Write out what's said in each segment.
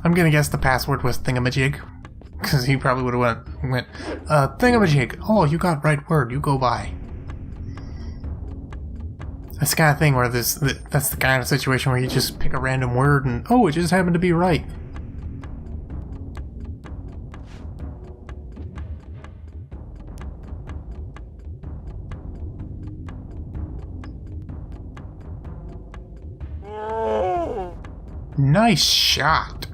I'm gonna guess the password was thingamajig. Because he probably would have went thingamajig. Oh, you got right word. You go by. That's the kind of thing where that's the kind of situation where you just pick a random word and, oh, it just happened to be right. Nice shot.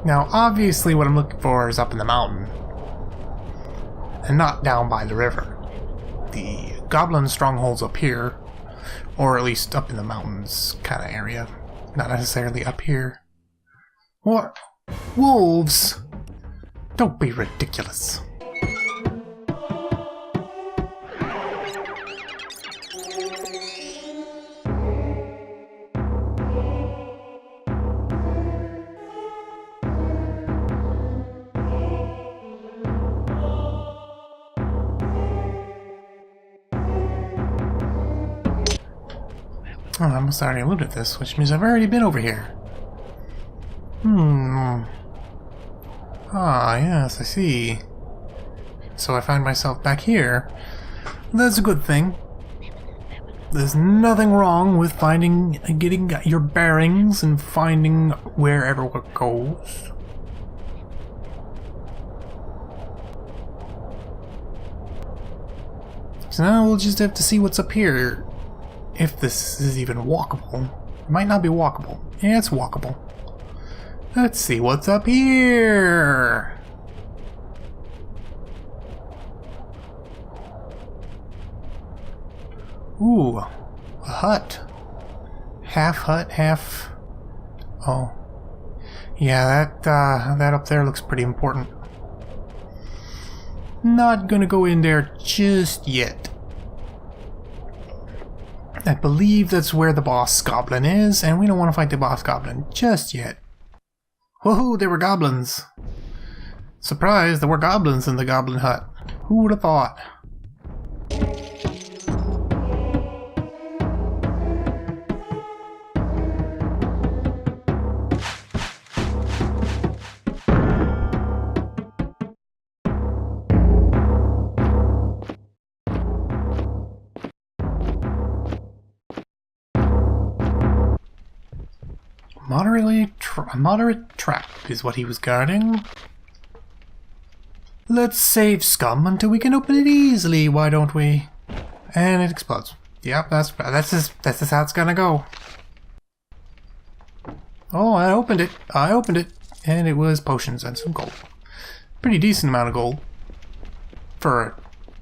Now, obviously what I'm looking for is up in the mountain, and not down by the river. The goblin stronghold's up here, or at least up in the mountains kind of area, not necessarily up here. What? Wolves? Don't be ridiculous. Oh, I must already looted this, which means I've already been over here. Ah, yes, I see. So I find myself back here. That's a good thing. There's nothing wrong with getting your bearings and finding wherever it goes. So now we'll just have to see what's up here. If this is even walkable. It might not be walkable. Yeah, it's walkable. Let's see what's up here. Ooh, a hut. Half hut, half... Oh. Yeah, that up there looks pretty important. Not gonna go in there just yet. I believe that's where the boss goblin is, and we don't want to fight the boss goblin just yet. Woohoo, there were goblins! Surprise, there were goblins in the goblin hut. Who would have thought? A moderate trap is what he was guarding. Let's save scum until we can open it easily, why don't we? And it explodes. Yep, that's just how it's gonna go. Oh, I opened it. And it was potions and some gold. Pretty decent amount of gold. For a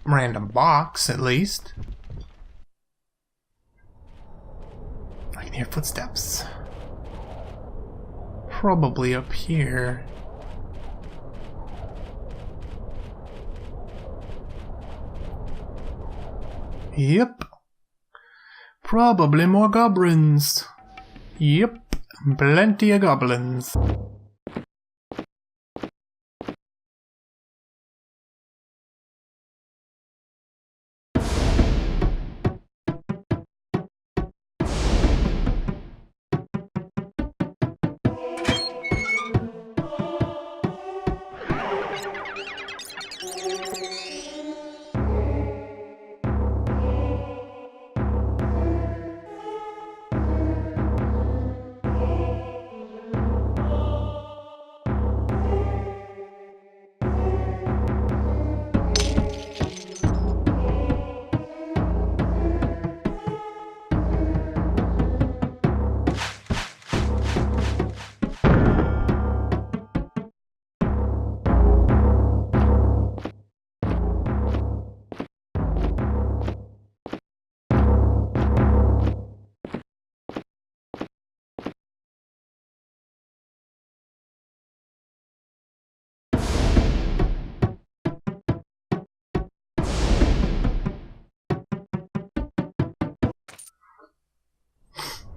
random box, at least. I can hear footsteps. Probably up here. Yep. Probably more goblins. Yep. Plenty of goblins.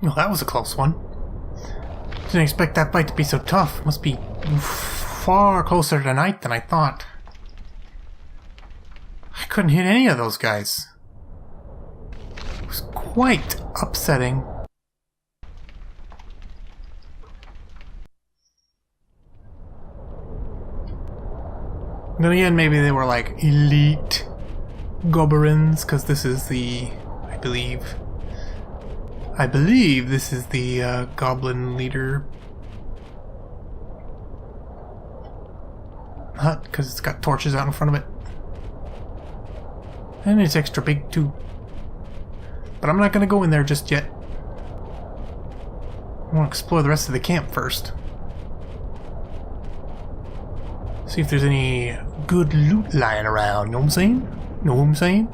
Well, that was a close one. Didn't expect that fight to be so tough. Must be far closer tonight than I thought. I couldn't hit any of those guys. quite upsetting. Then again, maybe they were like elite goblins, because this is the, I believe this is the goblin leader hut, because it's got torches out in front of it. And it's extra big too. But I'm not going to go in there just yet. I want to explore the rest of the camp first. See if there's any good loot lying around, you know what I'm saying? Know what I'm saying?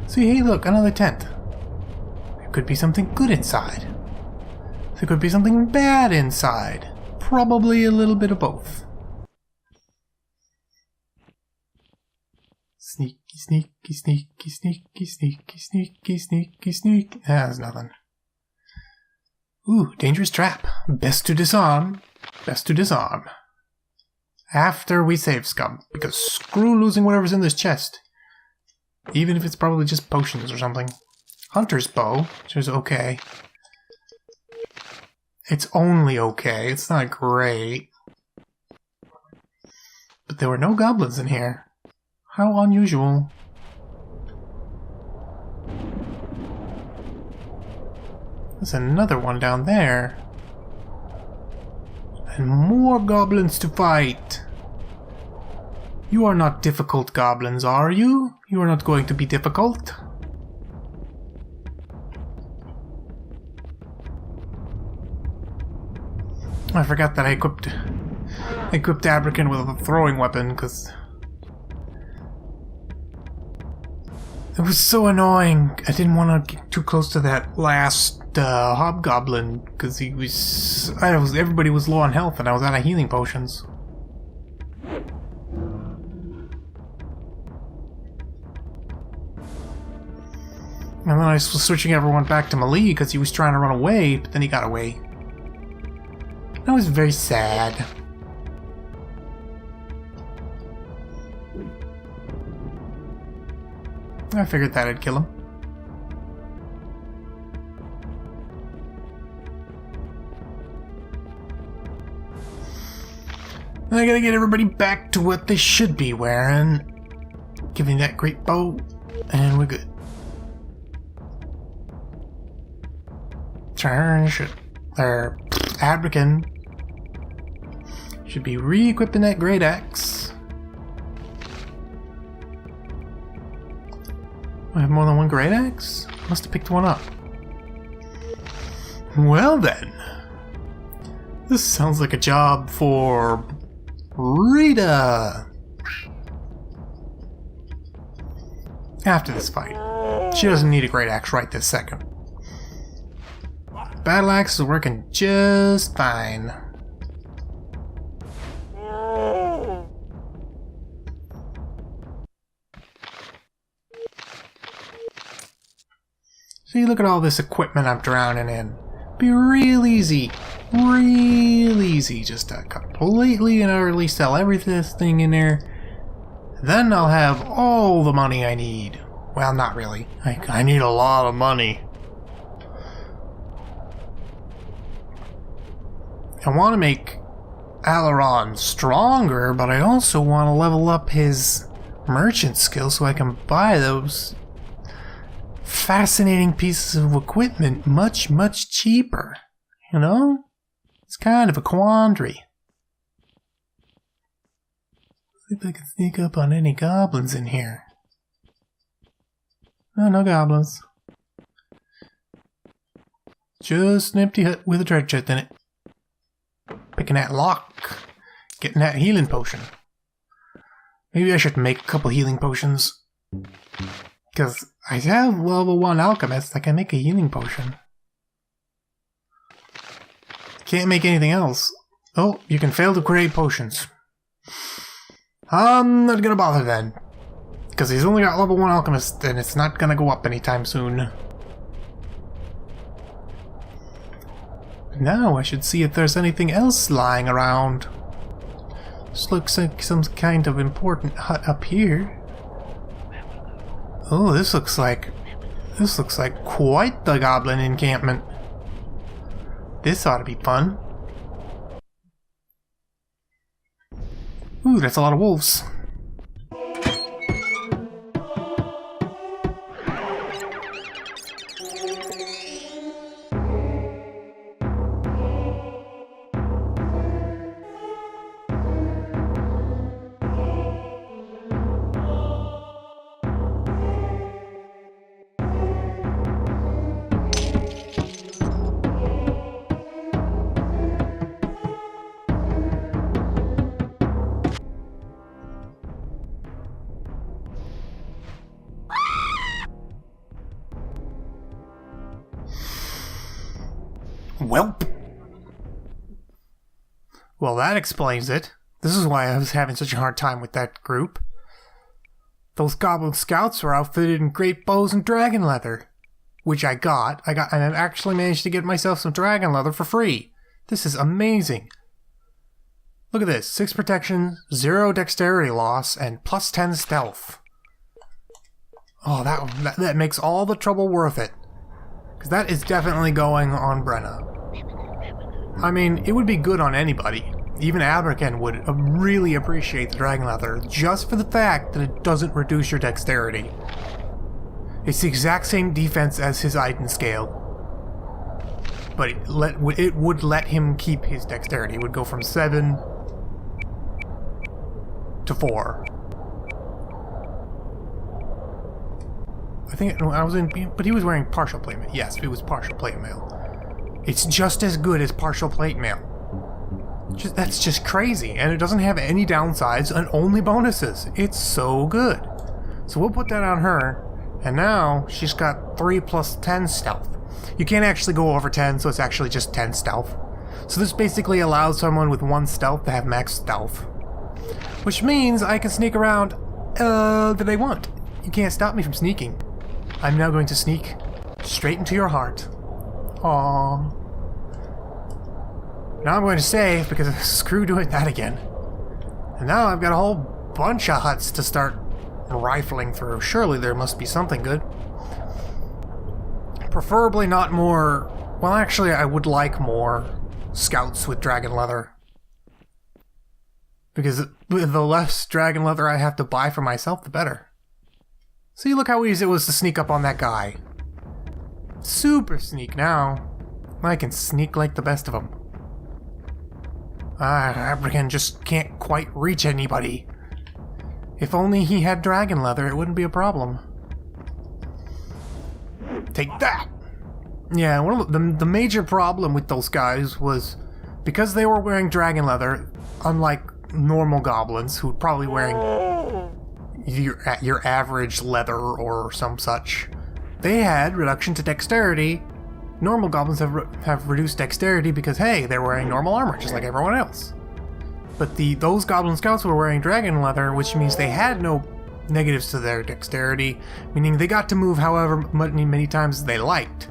See, hey look, another tent. There could be something good inside. There could be something bad inside. Probably a little bit of both. Sneaky, sneaky, sneaky, sneaky, sneaky, sneaky, sneaky, sneaky. That's nothing. Ooh, dangerous trap. Best to disarm. Best to disarm. After we save scum. Because screw losing whatever's in this chest. Even if it's probably just potions or something. Hunter's bow, which is okay. It's only okay. It's not great. But there were no goblins in here. How unusual. There's another one down there. And more goblins to fight. You are not difficult goblins, are you? You are not going to be difficult. I forgot that I equipped Abrican with a throwing weapon, because it was so annoying. I didn't want to get too close to that last hobgoblin, because he was... everybody was low on health and I was out of healing potions. And then I was switching everyone back to Melee because he was trying to run away, but then he got away. That was very sad. I figured that I'd kill him. And I gotta get everybody back to what they should be wearing. Give me that great bow, and we're good. Abrican should be re-equipping that great axe. I have more than one great axe? Must have picked one up. Well then. This sounds like a job for Rita. After this fight. She doesn't need a great axe right this second. Battle axe is working just fine. See, look at all this equipment I'm drowning in. Be real easy just to completely and utterly sell everything in there. Then I'll have all the money I need. Well, not really. I need a lot of money. I want to make Alaron stronger, but I also want to level up his merchant skill so I can buy those fascinating pieces of equipment much, much cheaper. You know? It's kind of a quandary. See if I can sneak up on any goblins in here. Oh, no goblins. Just an empty hut with a treasure chest in it. Picking that lock. Getting that healing potion. Maybe I should make a couple healing potions. Because I have level 1 alchemist. I can make a healing potion. Can't make anything else. Oh, you can fail to create potions. I'm not gonna bother then. Because he's only got level 1 alchemist and it's not gonna go up anytime soon. Now I should see if there's anything else lying around. This looks like some kind of important hut up here. Oh, this looks like This looks like quite the goblin encampment. This ought to be fun. Ooh, that's a lot of wolves. Welp. Well, that explains it. This is why I was having such a hard time with that group. Those goblin scouts were outfitted in great bows and dragon leather. Which I got, and I actually managed to get myself some dragon leather for free. This is amazing. Look at this. 6 protection, 0 dexterity loss, and plus 10 stealth. Oh, that makes all the trouble worth it. Because that is definitely going on Brenna. I mean, it would be good on anybody. Even Abraken would really appreciate the dragon leather, just for the fact that it doesn't reduce your dexterity. It's the exact same defense as his Aidyn scale. But it would let him keep his dexterity. It would go from 7 to 4. I think I was in, but he was wearing partial plate mail. Yes, it was partial plate mail. It's just as good as partial plate mail. That's just crazy, and it doesn't have any downsides and only bonuses. It's so good. So we'll put that on her, and now she's got 3 plus 10 stealth. You can't actually go over 10, so it's actually just 10 stealth. So this basically allows someone with 1 stealth to have max stealth, which means I can sneak around that I want. You can't stop me from sneaking. I'm now going to sneak straight into your heart. Aww. Now I'm going to save because screw doing that again. And now I've got a whole bunch of huts to start rifling through. Surely there must be something good. Preferably not more... Well, actually, I would like more scouts with dragon leather. Because the less dragon leather I have to buy for myself, the better. See, look how easy it was to sneak up on that guy. Super sneak now. I can sneak like the best of them. Abraken just can't quite reach anybody. If only he had dragon leather, it wouldn't be a problem. Take that! Yeah, one of the major problem with those guys was because they were wearing dragon leather, unlike normal goblins who were probably wearing your average leather or some such. They had reduction to dexterity. Normal goblins have reduced dexterity because, hey, they're wearing normal armor just like everyone else. But those goblin scouts were wearing dragon leather, which means they had no negatives to their dexterity, meaning they got to move however many times as they liked.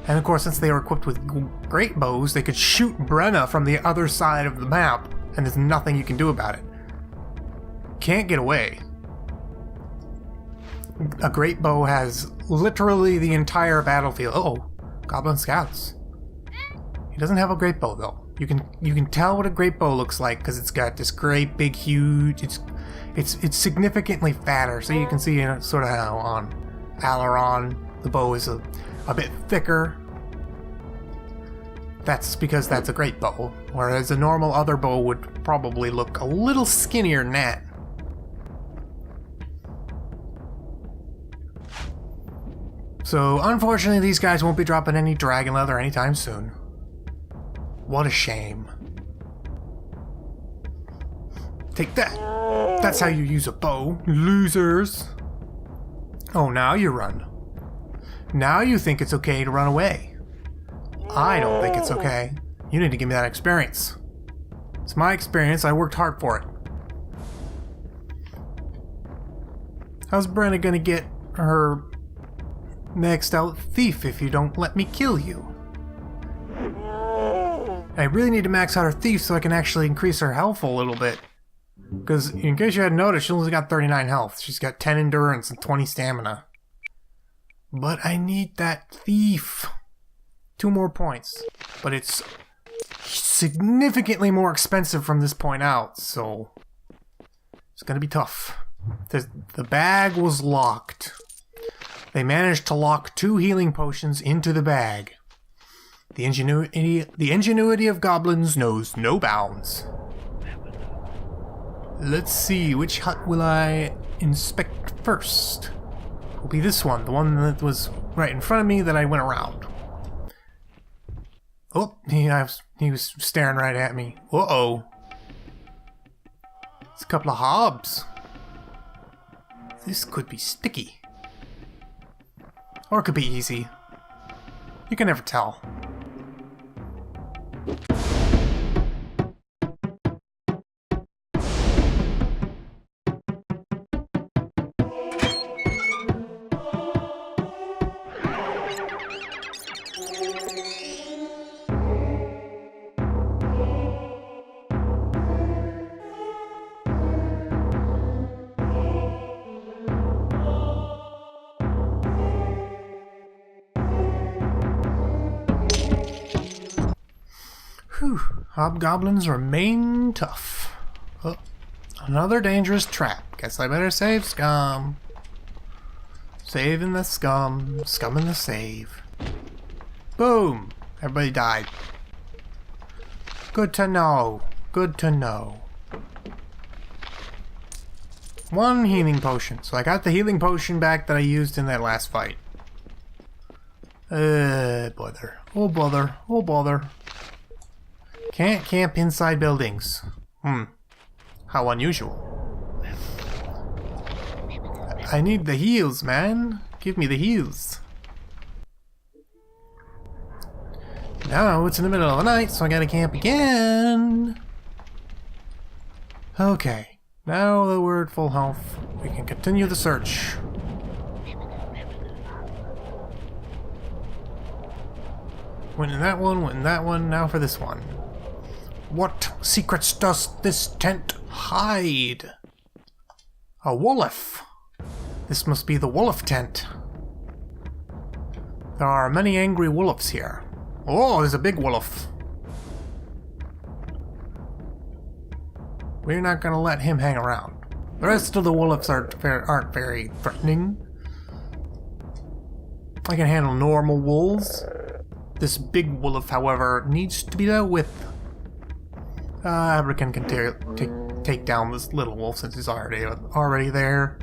And of course, since they were equipped with great bows, they could shoot Brenna from the other side of the map, and there's nothing you can do about it. Can't get away. A great bow has literally the entire battlefield. Oh, goblin scouts. He doesn't have a great bow though. You can tell what a great bow looks like because it's got this great big huge. It's significantly fatter, so you can see sort of how on Alaron the bow is a bit thicker. That's because that's a great bow, whereas a normal other bow would probably look a little skinnier than that. So, unfortunately, these guys won't be dropping any dragon leather anytime soon. What a shame. Take that! That's how you use a bow, losers! Oh, now you run. Now you think it's okay to run away. I don't think it's okay. You need to give me that experience. It's my experience, I worked hard for it. How's Brenna gonna get her maxed out thief if you don't let me kill you? I really need to max out her thief so I can actually increase her health a little bit. Because, in case you hadn't noticed, she only got 39 health. She's got 10 endurance and 20 stamina. But I need that thief. 2 more points. But it's significantly more expensive from this point out, so it's gonna be tough. The bag was locked. They managed to lock 2 healing potions into the bag. The ingenuity of goblins knows no bounds. Let's see, which hut will I inspect first? Will be this one, the one that was right in front of me that I went around. Oh, he was staring right at me. Uh-oh. It's a couple of hobs. This could be sticky. Or it could be easy. You can never tell. Whew, hobgoblins remain tough. Oh, another dangerous trap. Guess I better save scum. Saving the scum. Scumming the save. Boom! Everybody died. Good to know. Good to know. 1 healing potion. So I got the healing potion back that I used in that last fight. Bother. Oh bother. Oh bother. Can't camp inside buildings. How unusual. I need the heals, man. Give me the heals. Now it's in the middle of the night, so I gotta camp again. Okay. Now that we're at full health, we can continue the search. Went in that one, went in that one, now for this one. What secrets does this tent hide? A wolf. This must be the wolf tent. There are many angry wolves here. Oh, there's a big wolf. We're not gonna let him hang around. The rest of the wolves aren't very threatening. I can handle normal wolves. This big wolf, however, needs to be dealt with. Abrican can take down this little wolf since he's already there.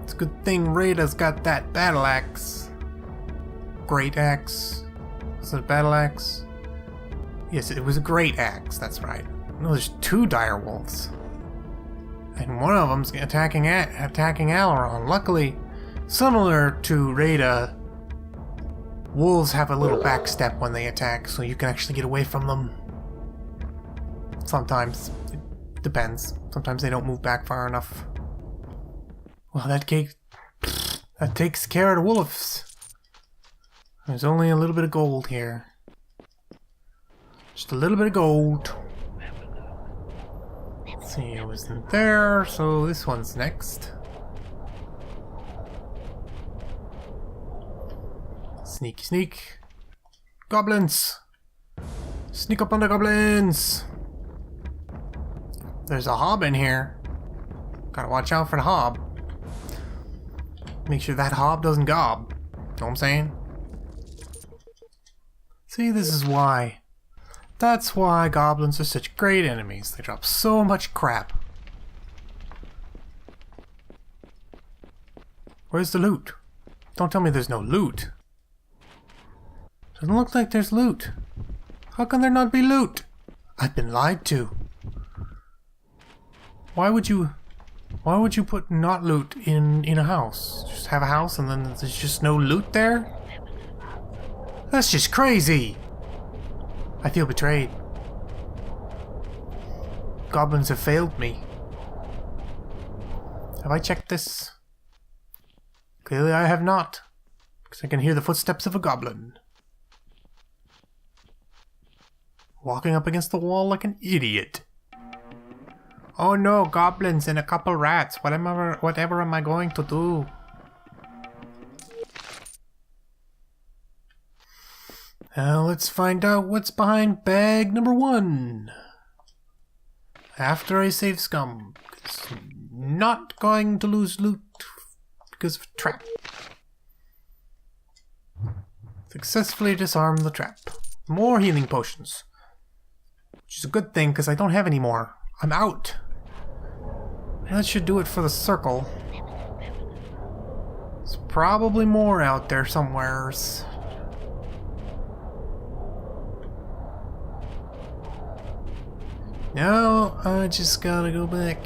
It's a good thing Rada's got that battle axe. Great axe. Was it a battle axe? Yes, it was a great axe, that's right. No, there's 2 dire wolves. And one of them's attacking Aileron. Luckily, similar to Rada, wolves have a little backstep when they attack, so you can actually get away from them. Sometimes. It depends. Sometimes they don't move back far enough. Well, that takes care of the wolves. There's only a little bit of gold here. Just a little bit of gold. Let's see, it wasn't there, so this one's next. Sneaky sneak. Goblins! Sneak up on the goblins! There's a hob in here. Gotta watch out for the hob. Make sure that hob doesn't gob. Know what I'm saying? See, this is why. That's why goblins are such great enemies. They drop so much crap. Where's the loot? Don't tell me there's no loot. Doesn't look like there's loot. How can there not be loot? I've been lied to. Why would you put not loot in a house? Just have a house and then there's just no loot there? That's just crazy. I feel betrayed. Goblins have failed me. Have I checked this? Clearly I have not, because I can hear the footsteps of a goblin. Walking up against the wall like an idiot. Oh no, goblins and a couple rats. Whatever am I going to do? Now let's find out what's behind bag number 1. After I save scum. It's not going to lose loot because of a trap. Successfully disarm the trap. More healing potions. Which is a good thing because I don't have any more. I'm out. That should do it for the circle. There's probably more out there somewheres. Now I just gotta go back.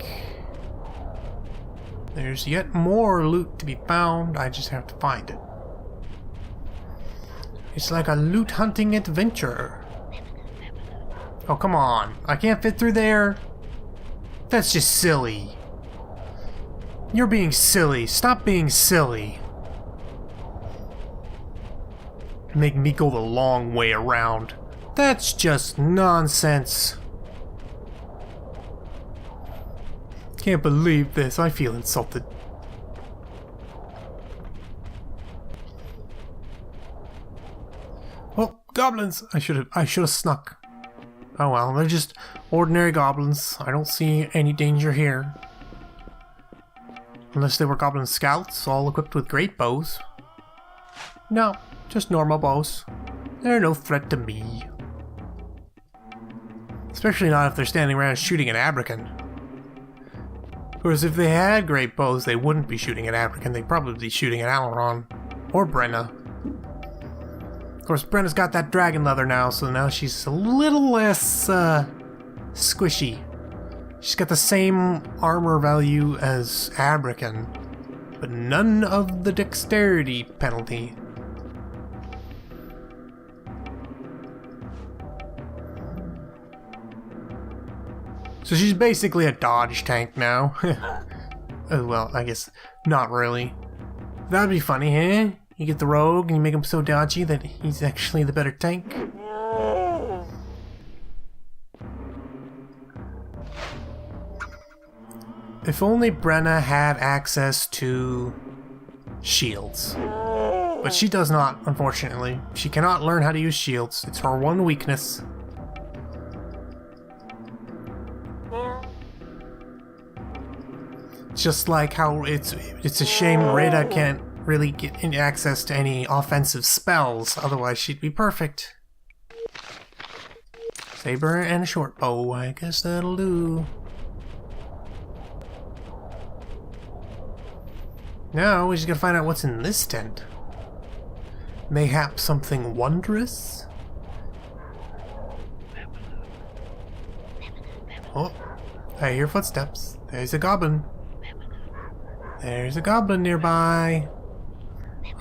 There's yet more loot to be found. I just have to find it. It's like a loot hunting adventure. Oh, come on. I can't fit through there. That's just silly. You're being silly. Stop being silly. Make me go the long way around. That's just nonsense. Can't believe this. I feel insulted. Oh, goblins! I should have snuck. Oh well, they're just ordinary goblins. I don't see any danger here. Unless they were goblin scouts, all equipped with great bows. No, just normal bows. They're no threat to me. Especially not if they're standing around shooting at Abrakan. Whereas if they had great bows, they wouldn't be shooting at Abrakan. They'd probably be shooting at Alaron. Or Brenna. Of course, Brenna's got that dragon leather now, so now she's a little less, squishy. She's got the same armor value as Abrakan, but none of the dexterity penalty. So she's basically a dodge tank now. Oh, well, I guess not really. That'd be funny, eh? You get the rogue and you make him so dodgy that he's actually the better tank. If only Brenna had access to shields. But she does not, unfortunately. She cannot learn how to use shields. It's her one weakness. Just like how it's a shame Rita can't really get any access to any offensive spells, otherwise she'd be perfect. Saber and a short bow, I guess that'll do. Now we just gotta find out what's in this tent. Mayhap something wondrous? Oh, I hear footsteps. There's a goblin. There's a goblin nearby.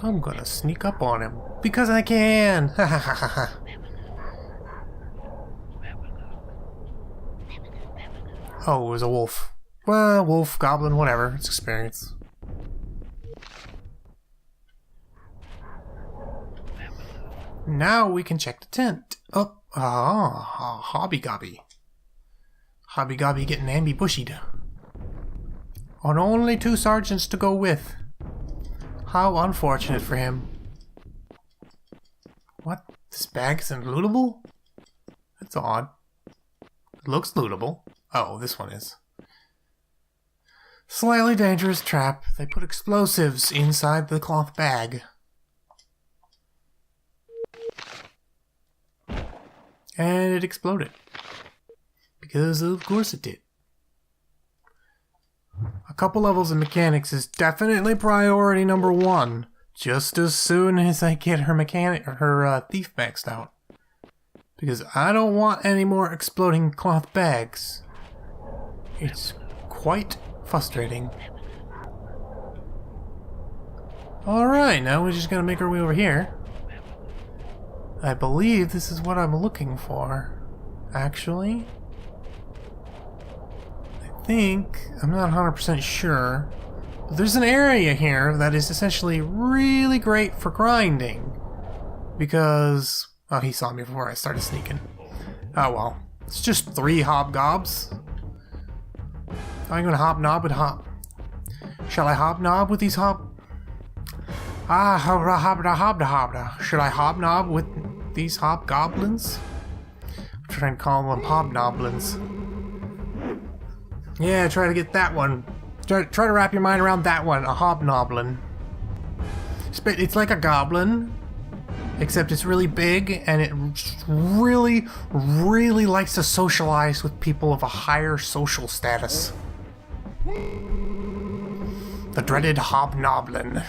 I'm gonna sneak up on him. Because I can! Ha ha ha ha. Oh, it was a wolf. Well, wolf, goblin, whatever. It's experience. Now we can check the tent. Oh, Hobbygobby. Hobbygobby getting ambushed. On only 2 sergeants to go with. How unfortunate for him. What? This bag isn't lootable? That's odd. It looks lootable. Oh, this one is. Slightly dangerous trap. They put explosives inside the cloth bag. And it exploded. Because of course it did. A couple levels of mechanics is definitely priority number 1. Just as soon as I get her thief maxed out. Because I don't want any more exploding cloth bags. It's quite frustrating. Alright, now we're just gonna make our way over here. I believe this is what I'm looking for. Actually, I think, I'm not 100% sure, but there's an area here that is essentially really great for grinding. Because, oh, he saw me before I started sneaking. Oh well, it's just 3 hobgobs. I'm gonna hobnob with Shall I hobnob with these hobda. Should I hobnob with these hobgoblins? I'm trying to call them hobnoblins. Yeah, try to get that one. Try to wrap your mind around that one, a hobnoblin. It's like a goblin, except it's really big, and it really, really likes to socialize with people of a higher social status. The dreaded hobnoblin.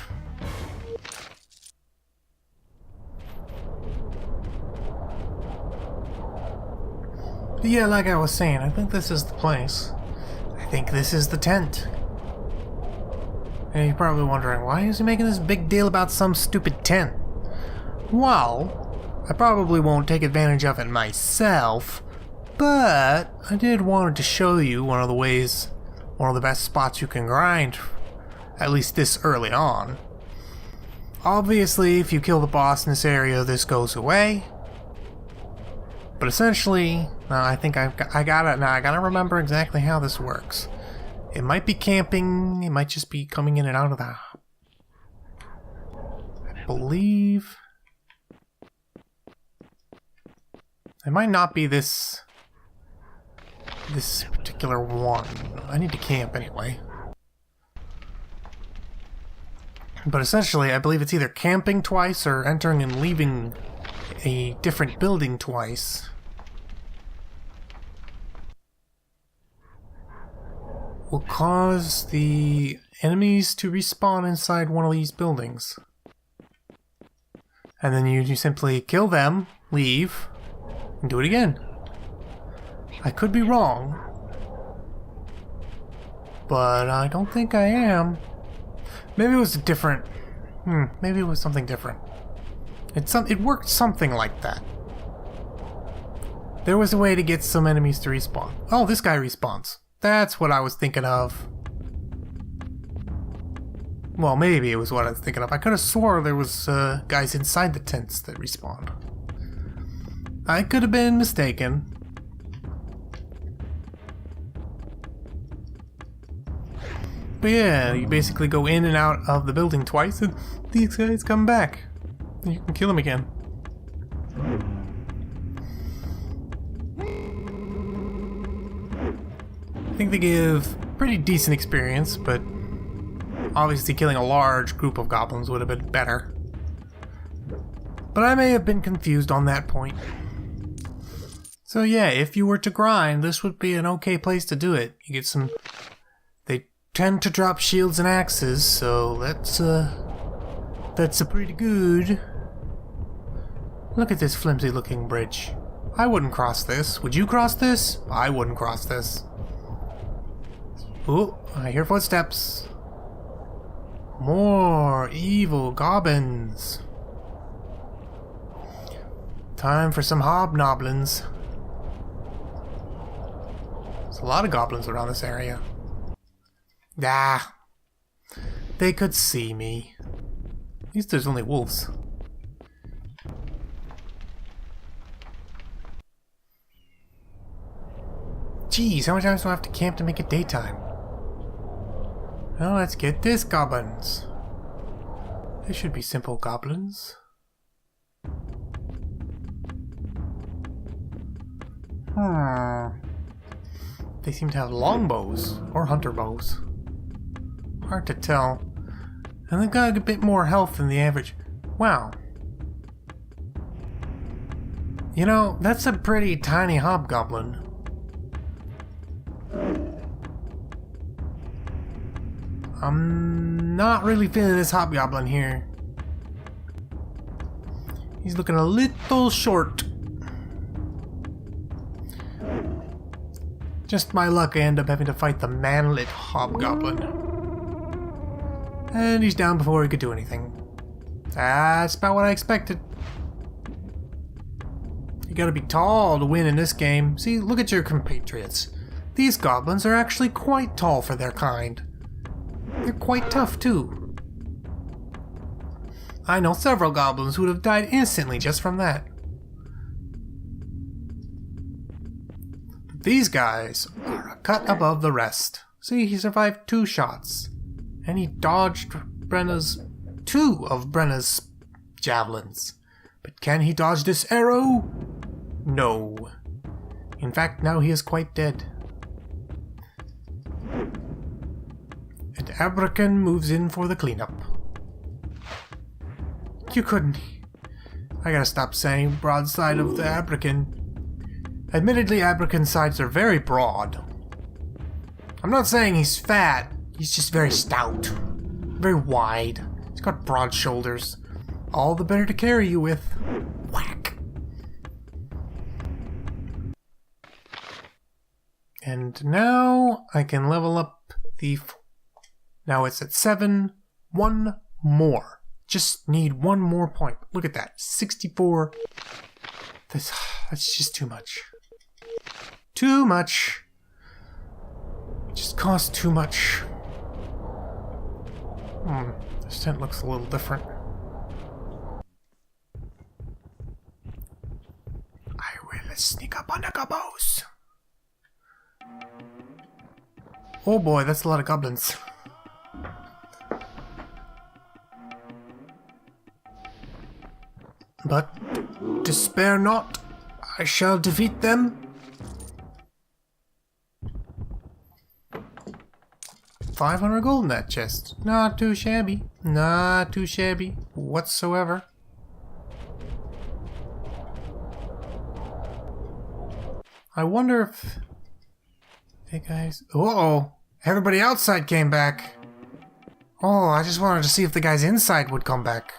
But yeah, like I was saying, I think this is the place. I think this is the tent. And you're probably wondering, why is he making this big deal about some stupid tent? Well, I probably won't take advantage of it myself, but I did want to show you one of the best spots you can grind, at least this early on. Obviously, if you kill the boss in this area, this goes away. But essentially, I think I gotta remember exactly how this works. It might be camping, it might just be coming in and out of the... I believe... It might not be this particular one. I need to camp anyway. But essentially, I believe it's either camping twice or entering and leaving a different building twice. Will cause the enemies to respawn inside one of these buildings. And then you simply kill them, leave, and do it again. I could be wrong, but I don't think I am. Maybe it was a different... maybe it was something different. It worked something like that. There was a way to get some enemies to respawn. Oh, this guy respawns. That's what I was thinking of. Well, maybe it was what I was thinking of. I could have swore there was guys inside the tents that respawned. I could have been mistaken. But yeah, you basically go in and out of the building twice and these guys come back. You can kill them again. I think they give pretty decent experience, but obviously killing a large group of goblins would have been better. But I may have been confused on that point. So yeah, if you were to grind, this would be an okay place to do it. You get some... They tend to drop shields and axes, so that's a pretty good. Look at this flimsy looking bridge. I wouldn't cross this. Would you cross this? I wouldn't cross this. Ooh, I hear footsteps. More evil goblins. Time for some hobnoblins. There's a lot of goblins around this area. Ah, they could see me. At least there's only wolves. Jeez, how many times do I have to camp to make it daytime? Well, let's get this, goblins. They should be simple goblins. They seem to have longbows or hunter bows. Hard to tell. And they've got a bit more health than the average. Wow. You know, that's a pretty tiny hobgoblin. I'm not really feeling this hobgoblin here. He's looking a little short. Just my luck, I end up having to fight the manlet hobgoblin. And he's down before he could do anything. That's about what I expected. You gotta be tall to win in this game. See, look at your compatriots. These goblins are actually quite tall for their kind. They're quite tough, too. I know several goblins who would have died instantly just from that. These guys are a cut above the rest. See, he survived 2 shots. And he dodged two of Brenna's javelins. But can he dodge this arrow? No. In fact, now he is quite dead. And Abrakan moves in for the cleanup. You couldn't... I gotta stop saying broadside of the Abrakan. Admittedly, Abrakan's sides are very broad. I'm not saying he's fat, he's just very stout. Very wide. He's got broad shoulders. All the better to carry you with. Whack! And now I can level up the... Now it's at 7. 1 more. Just need 1 more point. Look at that. 64. That's just too much. Too much. It just costs too much. This tent looks a little different. I will sneak up on the gobos. Oh boy, that's a lot of goblins. But despair not, I shall defeat them. 500 gold in that chest. Not too shabby. Not too shabby whatsoever. I wonder if... Hey guys... Uh-oh! Everybody outside came back! Oh, I just wanted to see if the guys inside would come back.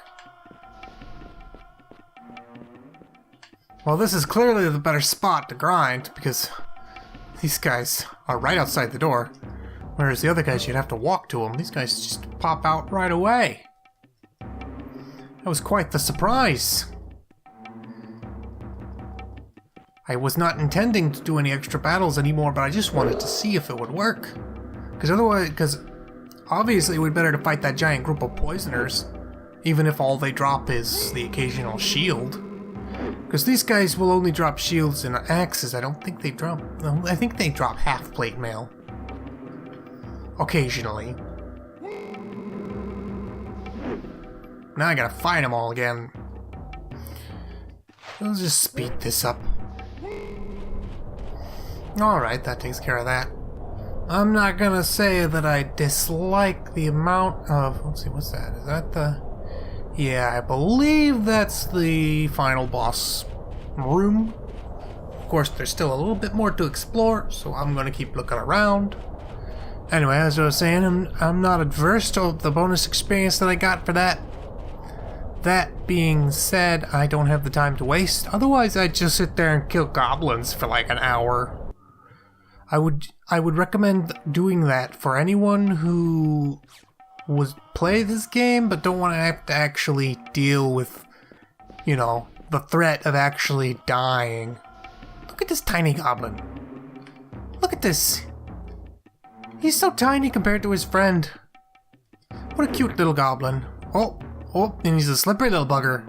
Well, this is clearly the better spot to grind, because these guys are right outside the door. Whereas the other guys, you'd have to walk to them. These guys just pop out right away. That was quite the surprise. I was not intending to do any extra battles anymore, but I just wanted to see if it would work. Because obviously it would be better to fight that giant group of poisoners, even if all they drop is the occasional shield. Because these guys will only drop shields and axes. I don't think they drop... No, I think they drop half-plate mail. Occasionally. Now I gotta fight them all again. Let's just speed this up. Alright, that takes care of that. I'm not gonna say that I dislike the amount of... Let's see, what's that? Is that the... Yeah, I believe that's the final boss room. Of course, there's still a little bit more to explore, so I'm gonna keep looking around. Anyway, as I was saying, I'm not adverse to the bonus experience that I got for that. That being said, I don't have the time to waste. Otherwise, I'd just sit there and kill goblins for like an hour. I would recommend doing that for anyone who would play this game but don't want to have to actually deal with, you know, the threat of actually dying. Look at this tiny goblin. Look at this. He's so tiny compared to his friend. What a cute little goblin. Oh, and he's a slippery little bugger.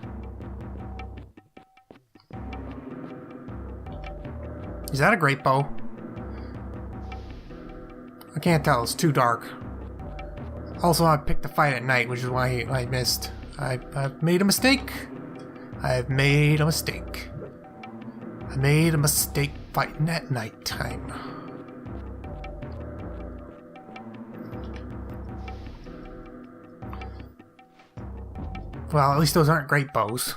Is that a great bow? I can't tell, it's too dark. Also, I picked the fight at night, which is why I missed. I've made a mistake. I've made a mistake. I made a mistake fighting at night time. Well, at least those aren't great bows.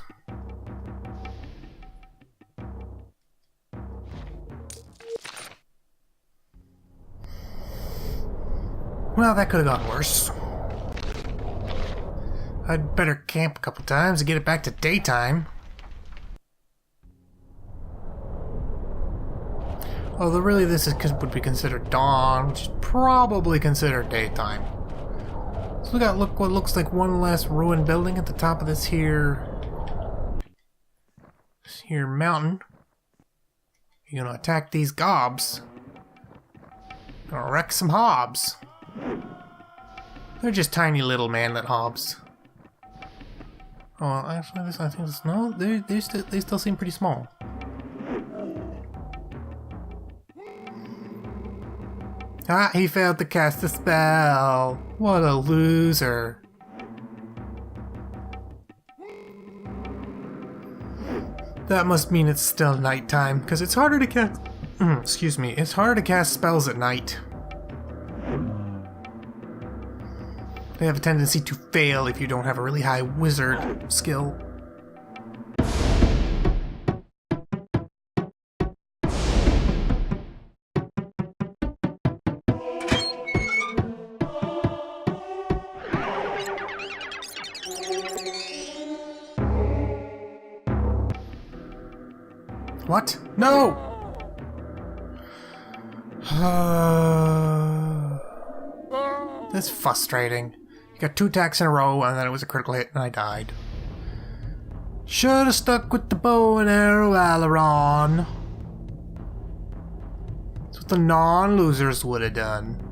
Well, that could have gone worse. I'd better camp a couple times to get it back to daytime. Although really this would be considered dawn, which is probably considered daytime. So we got what looks like one last ruined building at the top of this here mountain. You're gonna attack these gobs. Gonna wreck some hobs. They're just tiny little manlet hobs. Oh, actually, I think it's no. They still seem pretty small. Ah, he failed to cast a spell. What a loser. That must mean it's still nighttime, because it's harder to cast... excuse me, it's harder to cast spells at night. They have a tendency to fail if you don't have a really high wizard skill. What? No! That's frustrating. You got 2 attacks in a row and then it was a critical hit and I died. Should've stuck with the bow and arrow, Aileron. That's what the non-losers would have done.